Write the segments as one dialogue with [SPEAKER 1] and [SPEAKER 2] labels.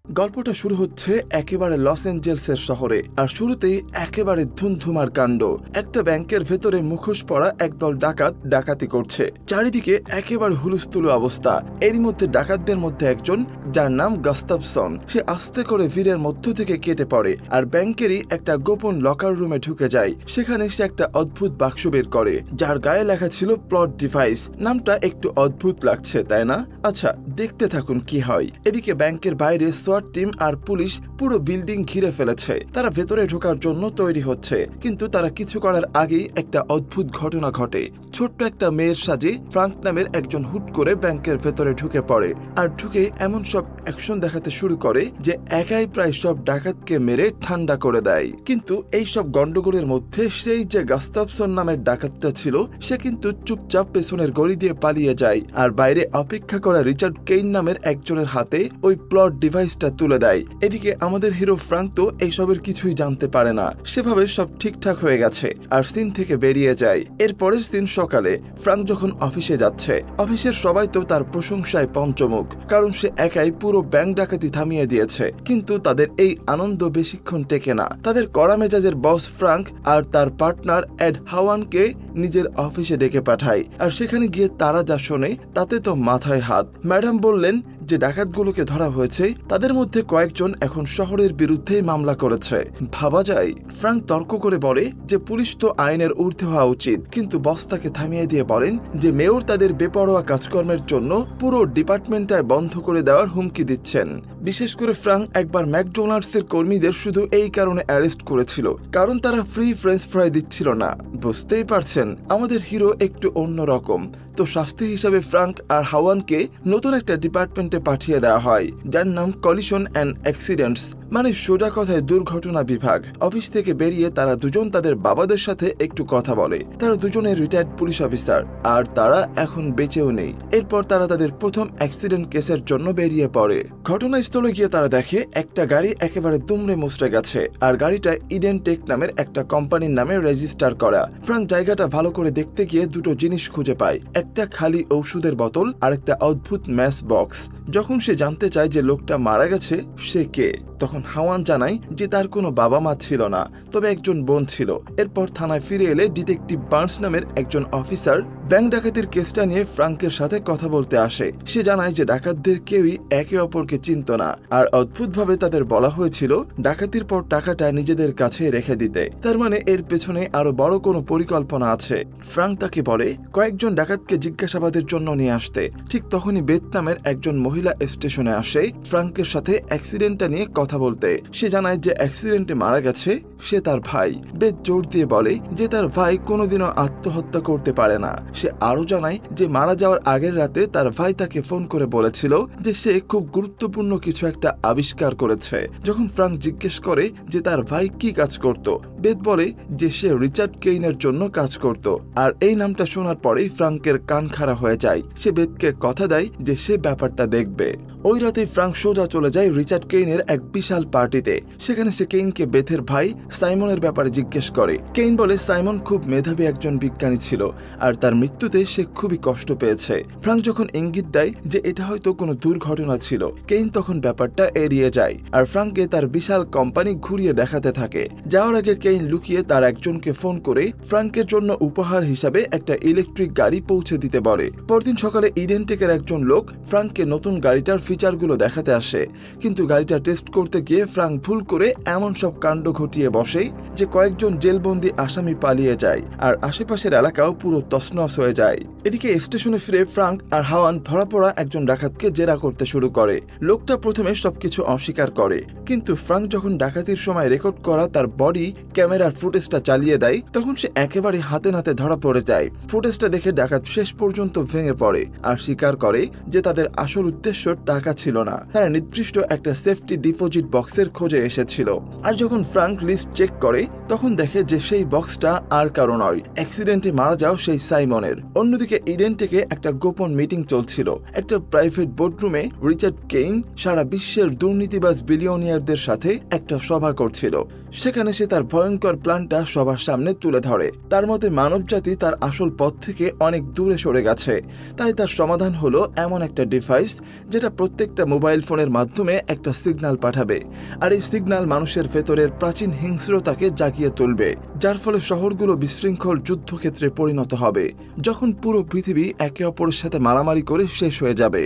[SPEAKER 1] গল্পটা শুরু হচ্ছে একেবারে লস অ্যাঞ্জেলসের শহরে। আর শুরুতেই একেবারে ধুমধুমার কাণ্ড। একটা ব্যাংকের ভেতরে মুখোশ পরা একদল ডাকাত ডাকাতি করছে। চারিদিকে একেবারে হুলস্থুলু অবস্থা। এরই মধ্যে ডাকাতদের মধ্যে একজন, যার নাম গাস্তাবসন, সে আস্তে করে ভিড়ের মধ্য থেকে কেটে পড়ে আর ব্যাংকেরই একটা গোপন লকার রুমে ঢুকে যায়। সেখানে সে একটা অদ্ভুত বাক্স বের করে, যার গায়ে লেখা ছিল প্লট ডিভাইস। নামটা একটু অদ্ভুত লাগছে, তাই না? আচ্ছা, দেখতে থাকুন কি হয়। এদিকে ব্যাংকের বাইরে টিম আর পুলিশ পুরো বিল্ডিং ঘিরে ফেলেছে। তারা ভেতরে ঢোকার জন্য তৈরি হচ্ছে, কিন্তু তারা কিছু করার আগেই একটা অদ্ভুত ঘটনা ঘটে। ছোট্ট একটা মেয়ের সাজে ফ্রাঙ্ক নামের একজন হুট করে ব্যাংকের ভেতরে ঢুকে পড়ে আর ঢুকে এমন সব অ্যাকশন দেখাতে শুরু করে যে একাই প্রায় সব ডাকাতকে মেরে ঠান্ডা করে দেয়। কিন্তু এই সব গন্ডগোলের মধ্যে সেই যে গাস্তাবসন নামের ডাকাতটা ছিল, সে কিন্তু চুপচাপ পেছনের গলি দিয়ে পালিয়ে যায় আর বাইরে অপেক্ষা করা রিচার্ড কেইন নামের একজনের হাতে ওই প্লট ডিভাইসটা তুলে দেয়। এদিকে আমাদের হিরো ফ্রাঙ্ক তো এইসবের কিছুই জানতে পারে না। সেভাবে সব ঠিকঠাক হয়ে গেছে আর সিন থেকে বেরিয়ে যায়। এর পরের সিন সকালে। ফ্রাঙ্ক যখন অফিসে যাচ্ছে, অফিসের সবাই তো তার প্রশংসায় পঞ্চমুখ, কারণ সে একাই পুরো ব্যাংক ডাকাতি থামিয়ে দিয়েছে। কিন্তু তাদের এই আনন্দ বেশিক্ষণ টেকে না। তাদের কড়া মেজাজের বস ফ্রাঙ্ক আর তার পার্টনার এড হাওয়ানকে নিজের অফিসে ডেকে পাঠায়। আর সেখানে গিয়ে তারা যা শোনে তাতে তো মাথায় হাত। ম্যাডাম বললেন যে ডাকাতগুলোকে ধরা হয়েছে তাদের মধ্যে কয়েকজন এখন শহরের বিরুদ্ধেই মামলা করেছে। ভাবা যায়। ফ্রাঙ্ক তর্ক করে বলে যে পুলিশ তো আইনের ঊর্ধ্বে হওয়া উচিত, কিন্তু বস তাকে থামিয়ে দিয়ে বলেন যে মেয়র তাদের বেপরোয়া কাজকর্মের জন্য পুরো ডিপার্টমেন্টটাই বন্ধ করে দেওয়ার হুমকি দিচ্ছেন। বিশেষ করে ফ্রাঙ্ক একবার ম্যাকডোনাল্ডসের কর্মীদের শুধু এই কারণে অ্যারেস্ট করেছিল, কারণ তারা ফ্রি ফ্রেঞ্চ ফ্রাই দিচ্ছিল না। বুঝতেই পারছেন আমাদের হিরো একটু অন্যরকম। তো শাস্তি হিসাবে ফ্রাঙ্ক আর হাওয়ানকে নতুন একটা ডিপার্টমেন্টে পাঠিয়ে দেওয়া হয়, যার নাম কলিশন অ্যান্ড অ্যাক্সিডেন্টস, মানে সোজা কথায় দুর্ঘটনা বিভাগ। অফিস থেকে বেরিয়ে তারা দুজন তাদের বাবাদের সাথে একটু কথা বলে। তারা দুজনে রিটায়ার্ড পুলিশ অফিসার আর তারা এখন বেঁচেও নেই। এরপর তারা তাদের প্রথম অ্যাক্সিডেন্ট কেসের জন্য বেরিয়ে পড়ে। ঘটনাস্থলে গিয়ে তারা দেখে একটা গাড়ি একেবারে দুমড়ে মুচড়ে গেছে আর গাড়িটা ইডেন টেক নামের একটা কোম্পানির নামে রেজিস্টার করা। ফ্রাঙ্ক জায়গাটা ভালো করে দেখতে গিয়ে দুটো জিনিস খুঁজে পায়, একটা খালি ঔষধের বোতল আর একটা অদ্ভুত ম্যাচ বক্স। যখন সে জানতে চায় যে লোকটা মারা গেছে সে কে, তখন হাওয়ান জানায় যে তার কোনো বাবা মা ছিল না, তবে একজন বোন ছিল। এরপর থানায় ফিরে এলে ডিটেকটিভ বার্নস নামের একজন অফিসার ব্যাংক ডাকাতির কেসটা নিয়ে ফ্রাঙ্কের সাথে কথা বলতে আসে। সে জানায় যে ডাকাতদের কেউই একে অপরকে চিনত না আর অদ্ভুতভাবে তাদের বলা হয়েছিল ডাকাতির পর টাকাটা নিজেদের কাছে রেখে দিতে। তার মানে এর পেছনে আরো বড় কোনো পরিকল্পনা আছে। ফ্রাঙ্ক তাকে বলে কয়েকজন ডাকাতকে জিজ্ঞাসাবাদের জন্য নিয়ে আসতে। ঠিক তখনই বেথ নামের একজন মহিলা স্টেশনে আসে ফ্রাঙ্কের সাথে অ্যাক্সিডেন্টটা নিয়ে কথা বলতে। সে জানায় যে অ্যাক্সিডেন্টে মারা গেছে সে তার ভাই। বেথ জোর দিয়ে বলে যে তার ভাই কোনোদিনও আত্মহত্যা করতে পারে না। সে আরো জানায় যে মারা যাওয়ার আগের রাতে তার ভাই তাকে ফোন করে বলেছিল যে সে খুব গুরুত্বপূর্ণ কিছু একটা আবিষ্কার করেছে। যখন ফ্রাঙ্ক জিজ্ঞেস করে যে তার ভাই কি কাজ করত, বেথ বলে যে সে রিচার্ড কেইনের জন্য কাজ করত। আর এই নামটা শোনার পরেই ফ্রাঙ্কের কান খাড়া হয়ে যায়। সে বেথকে কথা দেয় যে সে ব্যাপারটা দেখবে। ওই রাতেই ফ্রাঙ্ক সোজা চলে যায় রিচার্ড কেইনের এক বিশাল পার্টিতে। সেখানে সে কেইনকে বেথের ভাই সাইমনের ব্যাপারে জিজ্ঞেস করে। কেইন বলে সাইমন খুব মেধাবী একজন বিজ্ঞানী ছিল আর তার মৃত্যুতে সে খুবই কষ্ট পেয়েছে। ফ্রাঙ্ক যখন ইঙ্গিত দেয় যে এটা হয়তো কোনো দুর্ঘটনা ছিল, কেইন তখন ব্যাপারটা এড়িয়ে যায় আর ফ্রাঙ্ককে তার বিশাল কোম্পানি ঘুরিয়ে দেখাতে থাকে। যাওয়ার আগে কেইন লুকিয়ে তার একজনকে ফোন করে ফ্রাঙ্কের জন্য উপহার হিসাবে একটা ইলেকট্রিক গাড়ি পৌঁছে দিতে বলে। পরদিন সকালে ইডেন টেকের একজন লোক ফ্রাঙ্ককে নতুন গাড়িটার ফিচারগুলো দেখাতে আসে, কিন্তু গাড়িটা টেস্ট করতে গিয়ে ফ্রাঙ্ক ভুল করে এমন সব কাণ্ড ঘটিয়ে বসে যে কয়েকজন জেলবন্দি আসামি পালিয়ে যায় আর আশেপাশের এলাকাও পুরো তছনছ হয়ে যায়। এদিকে স্টেশনে ফিরে ফ্রাঙ্ক আর হাওয়ান ধরা পড়া একজন ডাকাতকে জেরা করতে শুরু করে। লোকটা প্রথমে সবকিছু অস্বীকার করে, কিন্তু ফ্রাঙ্ক যখন ডাকাতির সময় রেকর্ড করা তার বডি ক্যামেরার ফুটেজটা চালিয়ে দেয় তখন সে একেবারে হাতে নাতে ধরা পড়ে যায়। ফুটেজটা দেখে ডাকাত শেষ পর্যন্ত ভেঙে পড়ে আর স্বীকার করে যে তাদের আসল উদ্দেশ্য টাকা ছিল না, তারা নির্দিষ্ট একটা সেফটি ডিপোজিট বক্সের খোঁজে এসেছিল। আর যখন ফ্রাঙ্ক লিস্ট চেক করে তখন দেখে যে সেই বক্সটা আর কারো নয়, অ্যাক্সিডেন্টে মারা যাও সেই সাইমনের। অন্যদিকে ইডেন থেকে একটা গোপন মিটিং চলছিল একটা প্রাইভেট বোর্ডরুমে। রিচার্ড কেইন সারা বিশ্বের দুর্নীতিবাজ বিলিয়নিয়ারদের সাথে একটা সভা করছিল। সেখানে সে তার ভয়ঙ্কর প্ল্যানটা সবার সামনে তুলে ধরে। তার মতে মানবজাতি তার আসল পথ থেকে অনেক দূরে সরে গেছে, তাই তার সমাধান হলো এমন একটা ডিভাইস যেটা প্রত্যেকটা মোবাইল ফোনের মাধ্যমে একটা সিগন্যাল পাঠাবে, আর এই সিগন্যাল মানুষের ভেতরের প্রাচীন হিংস্রতাকে জাগিয়ে তুলবে, যার ফলে শহরগুলো বিশৃঙ্খল যুদ্ধক্ষেত্রে পরিণত হবে। যখন পুরো পৃথিবী একে অপরের সাথে মারামারি করে শেষ হয়ে যাবে,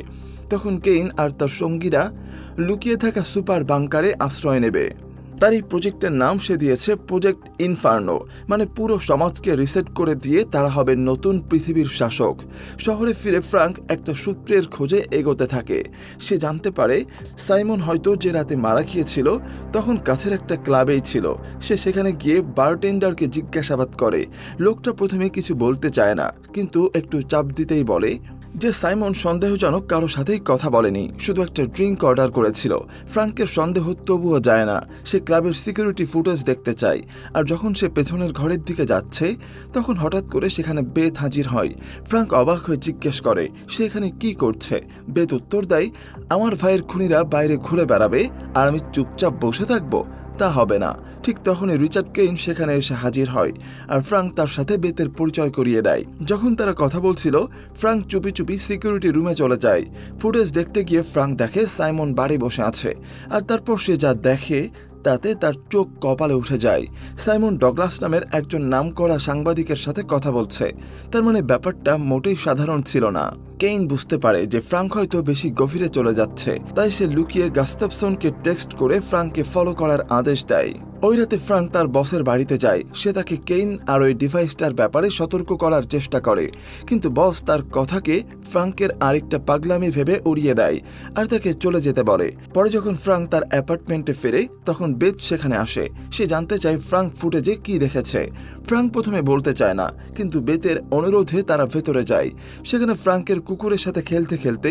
[SPEAKER 1] তখন কেইন আর তার সঙ্গীরা লুকিয়ে থাকা সুপার বাংকারে আশ্রয় নেবে। তার এই প্রজেক্টের নাম সে দিয়েছে প্রজেক্ট ইনফার্নো, মানে পুরো সমাজকে রিসেট করে দিয়ে তারা হবে নতুন পৃথিবীর শাসক। শহরে ফিরে ফ্রাঙ্ক একটা সূত্রের খোঁজে এগোতে থাকে। সে জানতে পারে সাইমন হয়তো যে রাতে মারা গিয়েছিল তখন কাছের একটা ক্লাবেই ছিল। সে সেখানে গিয়ে বারটেন্ডারকে জিজ্ঞাসাবাদ করে। লোকটা প্রথমে কিছু বলতে চায় না, কিন্তু একটু চাপ দিতেই বলে যে সাইমন সন্দেহজনক কারো সাথেই কথা বলেনি, শুধু একটা ড্রিঙ্ক অর্ডার করেছিল। ফ্রাঙ্কের সন্দেহ তবুও যায় না। সে ক্লাবের সিকিউরিটি ফুটেজ দেখতে চায়, আর যখন সে পেছনের ঘরের দিকে যাচ্ছে তখন হঠাৎ করে সেখানে বেথ হাজির হয়। ফ্রাঙ্ক অবাক হয়ে জিজ্ঞেস করে সে এখানে কি করছে। বেথ উত্তর দেয়, আমার ভাইয়ের খুনিরা বাইরে ঘুরে বেড়াবে আর আমি চুপচাপ বসে থাকবো? তা হবে না। ঠিক তখনই রিচার্ড কেইন সেখানে এসে হাজির হয়, আর ফ্রাঙ্ক তার সাথে বেথের পরিচয় করিয়ে দেয়। যখন তারা কথা বলছিল, ফ্রাঙ্ক চুপি চুপি সিকিউরিটি রুমে চলে যায়। ফুটেজ দেখতে গিয়ে ফ্রাঙ্ক দেখে সাইমন বাড়ি বসে আছে, আর তারপর সে যা দেখে তাতে তার চোখ কপালে উঠে যায়। সাইমন ডগলাস নামের একজন নামকরা সাংবাদিকের সাথে কথা বলছে। তার মানে ব্যাপারটা মোটেই সাধারণ ছিল না। কেইন বুঝতে পারে যে ফ্রাঙ্ক হয়তো বেশি গভীরে চলে যাচ্ছে, তাই সে লুকিয়ে গাস্তাফসনকে টেক্সট করে ফ্রাঙ্ককে ফলো করার আদেশ দেয়। ওই রাতে ফ্রাঙ্ক তার বসের বাড়িতে যায়। সে তাকে কেইন আর ওই ডিভাইসটার ব্যাপারে সতর্ক করার চেষ্টা করে, কিন্তু বস তার কথাকে ফ্রাঙ্কের আরেকটা পাগলামি ভেবে উড়িয়ে দেয় আর তাকে চলে যেতে বলে। পরে যখন ফ্রাঙ্ক তার অ্যাপার্টমেন্টে ফেরে তখন বেথ সেখানে আসে। সে জানতে চায় ফ্রাঙ্ক ফুটেজে কি দেখেছে। ফ্রাঙ্ক প্রথমে বলতে চায় না, কিন্তু বেথের অনুরোধে তারা ভেতরে যায়। সেখানে ফ্রাঙ্কের কুকুরের সাথে খেলতে খেলতে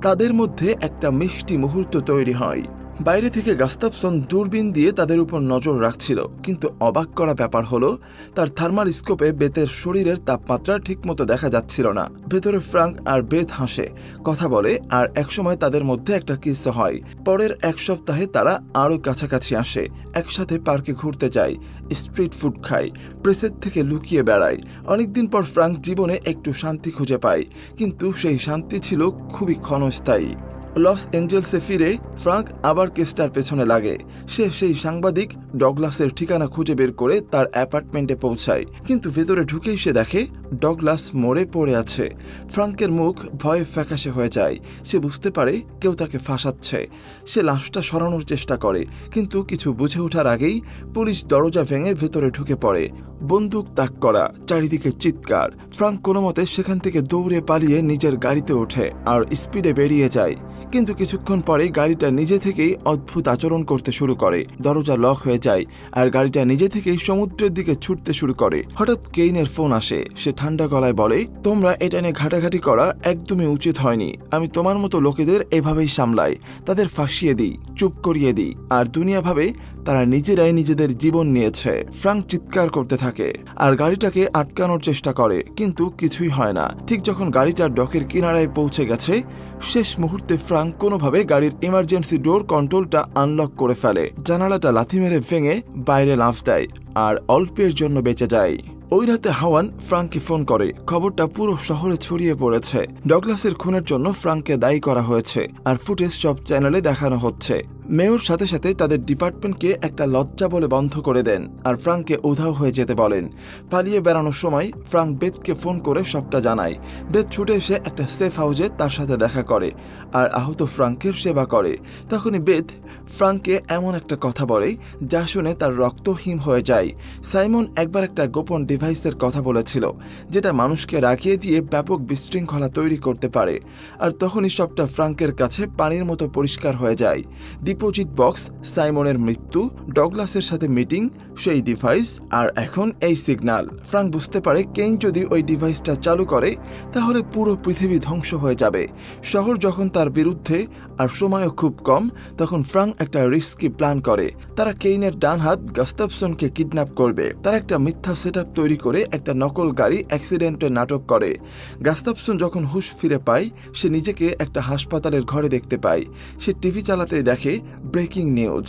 [SPEAKER 1] তাদের মধ্যে একটা মিষ্টি মুহূর্ত তৈরি হয়। বাইরে থেকে গাস্তাফসন দূরবীন দিয়ে তাদের উপর নজর রাখছিল, কিন্তু অবাক করা ব্যাপার হলো তার থার্মাল স্কোপে বেথের শরীরের তাপমাত্রা ঠিকমতো দেখা যাচ্ছিল না। ভেতরে ফ্রাঙ্ক আর বেথ হাসে, কথা বলে, আর একসময় তাদের মধ্যে একটা কিস হয়। পরের এক সপ্তাহে তারা আরও কাছাকাছি আসে, একসাথে পার্কে ঘুরতে যায়, স্ট্রিট ফুড খায়, প্রেসের থেকে লুকিয়ে বেড়ায়। অনেকদিন পর ফ্রাঙ্ক জীবনে একটু শান্তি খুঁজে পায়, কিন্তু সেই শান্তি ছিল খুবই ক্ষণস্থায়ী। লস এঞ্জেলসে ফিরে ফ্রাঙ্ক আবার কেসটার পেছনে লাগে। সে সেই সাংবাদিক ডগলাসের ঠিকানা খুঁজে বের করে তার অ্যাপার্টমেন্টে পৌঁছায়, কিন্তু ভেতরে ঢুকেই সে দেখে ডগলাস মরে পড়ে আছে। ফ্রাঙ্কের মুখ ভয়ে ফ্যাকাশে হয়ে যায়। সে বুঝতে পারে কেউ তাকে ফাঁসাচ্ছে। সে লাশটা সরানোর চেষ্টা করে, কিন্তু কিছু বুঝে ওঠার আগেই পুলিশ দরজা ভেঙে ভেতরে ঢুকে পড়ে। বন্দুক তাক করা, চারিদিকে চিৎকার। ফ্রাঙ্ক কোনো মতে সেখান থেকে দৌড়ে পালিয়ে নিজের গাড়িতে ওঠে আর স্পিডে বেরিয়ে যায়, কিন্তু কিছুক্ষণ পরে গাড়িটা নিজে থেকেই অদ্ভুত আচরণ করতে শুরু করে। দরজা লক হয়ে যায় আর গাড়িটা নিজে থেকেই সমুদ্রের দিকে ছুটতে শুরু করে। হঠাৎ কেইনের ফোন আসে। সে ঠান্ডা গলায় বলে, তোমরা এটা নিয়ে ঘাটাঘাটি করা একদমই উচিত হয়নি। আমি তোমার মতো লোকেদের এভাবেই সামলাই, তাদের ফাঁসিয়ে দিই, চুপ করিয়ে দিই, আর দুনিয়া ভাবে তারা নিজেরাই নিজেদের জীবন নিয়েছে। ফ্রাঙ্ক চিৎকার করতে থাকে আর গাড়িটাকে আটকানোর চেষ্টা করে, কিন্তু কিছুই হয় না। ঠিক যখন গাড়িটা ডকের কিনারায় পৌঁছে গেছে, শেষ মুহূর্তে ফ্রাঙ্ক কোনোভাবে গাড়ির ইমার্জেন্সি ডোর কন্ট্রোলটা আনলক করে ফেলে। জানালাটা লাথি মেরে ভেঙে বাইরে লাফ দেয় আর অল্পের জন্য বেঁচে যায়। ওই রাতে হাওয়ান ফ্রাঙ্ককে ফোন করে। খবরটা পুরো শহরে ছড়িয়ে পড়েছে। ডগলাসের খুনের জন্য ফ্রাঙ্ককে দায়ী করা হয়েছে, আর ফুটেজ সব চ্যানেলে দেখানো হচ্ছে। মেয়র সাথে সাথে তাদের ডিপার্টমেন্টকে একটা লজ্জা বলে বন্ধ করে দেন আর ফ্রাঙ্ককে উধাও হয়ে যেতে বলেন। পালিয়ে বেড়ানোর সময় ফ্রাঙ্ক বেথকে ফোন করে সবটা জানায়। বেথ ছুটে এসে একটা সেফ হাউসে তার সাথে দেখা করে আর আহত ফ্রাঙ্কের সেবা করে। তখনই বেথ ফ্রাঙ্ককে এমন একটা কথা বলে যা শুনে তার রক্ত হিম হয়ে যায়। সাইমন একবার একটা গোপন ডিভাইসের কথা বলেছিল, যেটা মানুষকে রাগিয়ে দিয়ে ব্যাপক বিশৃঙ্খলা তৈরি করতে পারে। আর তখনই সবটা ফ্রাঙ্কের কাছে পানির মতো পরিষ্কার হয়ে যায়। ডিপোজিট বক্স, সাইমনের মৃত্যু, ডগলাসের সাথে মিটিং, সেই ডিভাইস, আর এখন এই সিগন্যাল। ফ্রাঙ্ক বুঝতে পারে কেইন যদি ওই ডিভাইসটা চালু করে তাহলে পুরো পৃথিবী ধ্বংস হয়ে যাবে। শহর যখন তার বিরুদ্ধে আর সময়ও খুব কম, তখন ফ্রাঙ্ক একটা রিস্কি প্ল্যান করে। তারা কেইনের ডান হাত গাস্তাফসনকে কিডন্যাপ করবে। তারা একটা মিথ্যা সেটআপ তৈরি করে একটা নকল গাড়ি অ্যাক্সিডেন্টের নাটক করে। গাস্তাফসন যখন হুঁশ ফিরে পায়, সে নিজেকে একটা হাসপাতালের ঘরে দেখতে পায়। সে টিভি চালাতে দেখে ব্রেকিং নিউজ,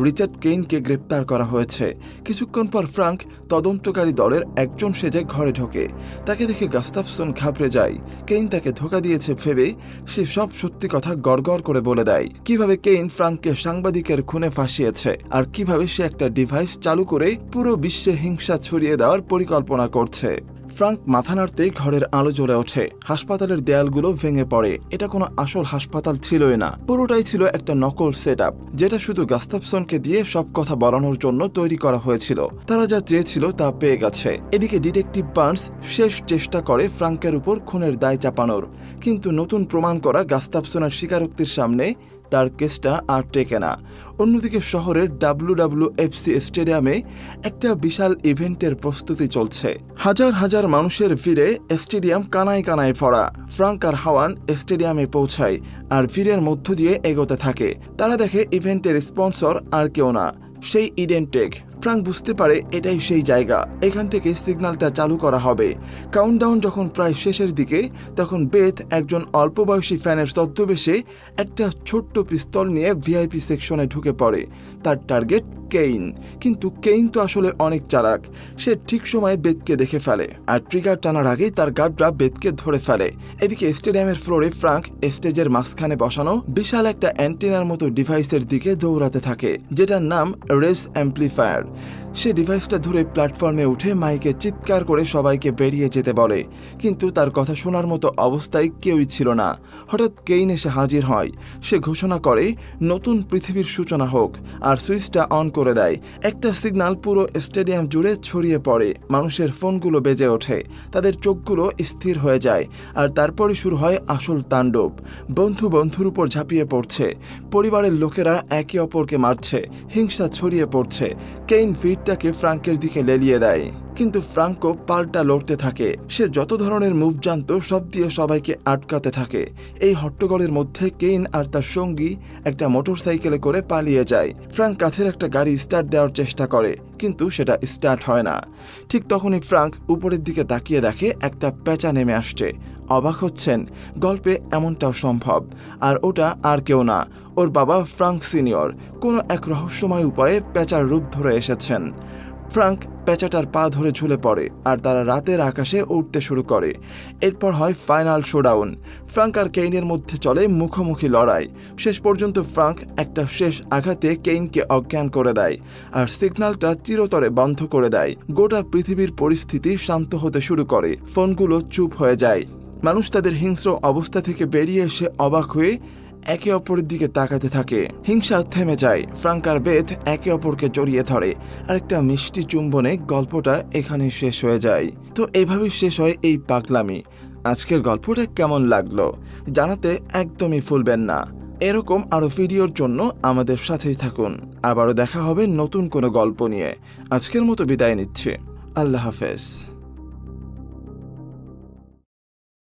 [SPEAKER 1] রিচার্ড কেইনকে গ্রেপ্তার করা হয়েছে। কিছুক্ষণ পর ফ্রাঙ্ক তদন্তকারী দলের একজন সেজে ঘরে ঢোকে। তাকে দেখে গাস্তাফসন ঘাবড়ে যায়। কেইন তাকে ধোঁকা দিয়েছে ভেবে সে সব সত্যি কথা গড়গড় করে বলে দেয়। কিভাবে কেইন ফ্রাঙ্ককে সাংবাদিকের খুনে ফাঁসিয়েছে আর কিভাবে সে একটা ডিভাইস চালু করে পুরো বিশ্বে হিংসা ছড়িয়ে দেওয়ার পরিকল্পনা করছে। ফ্রাঙ্ক মাথা নাড়তেই ঘরের আলো জ্বলে ওঠে। হাসপাতালের দেয়ালগুলো ভেঙে পড়ে। এটা কোনো আসল হাসপাতাল ছিলই না, পুরোটাই ছিল একটা নকল সেটআপ, যেটা শুধু গাস্তাফসনকে দিয়ে সব কথা বলানোর জন্য তৈরি করা হয়েছিল। তারা যা চেয়েছিল তা পেয়ে গেছে। এদিকে ডিটেকটিভ বার্নস শেষ চেষ্টা করে ফ্রাঙ্কের উপর খুনের দায় চাপানোর, কিন্তু নতুন প্রমাণ করা গাস্তাফসনের স্বীকারোক্তির সামনে তার কেসটা আর টেকে না। অন্যদিকে শহরের WWFC স্টেডিয়ামে একটা বিশাল ইভেন্টের প্রস্তুতি চলছে। হাজার হাজার মানুষের ভিড়ে স্টেডিয়াম কানায় কানায় ভরা। ফ্রাঙ্ক আর হাওয়ান স্টেডিয়ামে পৌঁছায় আর ভিড়ের মধ্য দিয়ে এগোতে থাকে। তারা দেখে ইভেন্টের স্পন্সর আর কেউ না, সেই ইডেন টেক। ফ্রাঙ্ক বুঝতে পারে এটাই সেই জায়গা, এখান থেকে সিগন্যালটা চালু করা হবে। কাউন্টডাউন যখন প্রায় শেষের দিকে, তখন বেথ একজন অল্প বয়সী ফ্যানের ছদ্মবেশে একটা ছোট্ট পিস্তল নিয়ে ভিআইপি সেকশনে ঢুকে পড়ে। তার টার্গেট কেইন, কিন্তু কেইন তো আসলে অনেক চালাক। সে ঠিক সময়ে বেথকে দেখে ফেলে আর ট্রিগার টানার আগেই তার গার্ডরা বেথকে ধরে ফেলে। এদিকে স্টেডিয়ামের ফ্লোরে ফ্রাঙ্ক স্টেজের মাঝখানে বসানো বিশাল একটা অ্যান্টেনার মতো ডিভাইসের দিকে দৌড়াতে থাকে, যেটার নাম রেস অ্যাম্প্লিফায়ার। সে ডিভাইসটা ধরে প্ল্যাটফর্মে উঠে মাইকে চিৎকার করে সবাইকে বেরিয়ে যেতে বলে, কিন্তু তার কথা শোনার মতো অবস্থায় কেউই ছিল না। হঠাৎ কেইন এসে হাজির হয়। সে ঘোষণা করে নতুন পৃথিবীর সূচনা হোক আর সুইচটা অন করে দেয়। একটা সিগন্যাল পুরো স্টেডিয়াম জুড়ে ছড়িয়ে পড়ে। মানুষের ফোনগুলো বেজে ওঠে, তাদের চোখগুলো স্থির হয়ে যায়। আর তারপরে শুরু হয় আসল তাণ্ডব। বন্ধু বন্ধুর উপর ঝাঁপিয়ে পড়ছে, পরিবারের লোকেরা একে অপরকে মারছে, হিংসা ছড়িয়ে পড়ছে। কেইন ভিড়টাকে ফ্রাঙ্কের দিকে লেলিয়ে দেয়, কিন্তু ফ্রাঙ্কো পাল্টা লড়তে থাকে। সে যত ধরনের মুভ জানত সব দিয়ে সবাইকে আটকাতে থাকে। এই হট্টগোলের মধ্যে কেইন আর তার সঙ্গী একটা মোটরসাইকেলে করে পালিয়ে যায়। ফ্রাঙ্ক কাছের একটা গাড়ি স্টার্ট দেওয়ার চেষ্টা করে, কিন্তু সেটা স্টার্ট হয় না। ঠিক তখনই ফ্রাঙ্ক উপরের দিকে তাকিয়ে দেখে একটা পেঁচা নেমে আসছে। অবাক হচ্ছেন, গল্পে এমনটাও সম্ভব। আর ওটা আর কেউ না, ওর বাবা ফ্রাঙ্ক সিনিয়র কোনো এক রহস্যময় উপায়ে পেঁচার রূপ ধরে এসেছেন। ফ্রাঙ্ক পেঁচাটার পা ধরে ঝুলে পড়ে আর তারা রাতের আকাশে উঠতে শুরু করে। এরপর হয় ফাইনাল শোডাউন। ফ্রাঙ্ক আর কেইনের মধ্যে চলে মুখোমুখি লড়াই। শেষ পর্যন্ত ফ্রাঙ্ক একটা শেষ আঘাতে কেইনকে অজ্ঞান করে দেয় আর সিগন্যালটা চিরতরে বন্ধ করে দেয়। গোটা পৃথিবীর পরিস্থিতি শান্ত হতে শুরু করে। ফোনগুলো চুপ হয়ে যায়। মানুষ তাদের হিংস্র অবস্থা থেকে বেরিয়ে এসে অবাক হয়ে একে অপরের দিকে তাকাতে থাকে। হিংসা থেমে যায়। ফ্রাঙ্ক আর বেথ একে অপরকে জড়িয়ে ধরে আর একটা মিষ্টি চুম্বনে গল্পটা এখানে শেষ হয়ে যায়। তো এভাবেই শেষ হয় এই পাগলামি। আজকের গল্পটা কেমন লাগলো জানাতে একদমই ভুলবেন না। এরকম আরো ভিডিওর জন্য আমাদের সাথেই থাকুন। আবারও দেখা হবে নতুন কোনো গল্প নিয়ে। আজকের মতো বিদায় নিচ্ছে। আল্লাহ হাফেজ।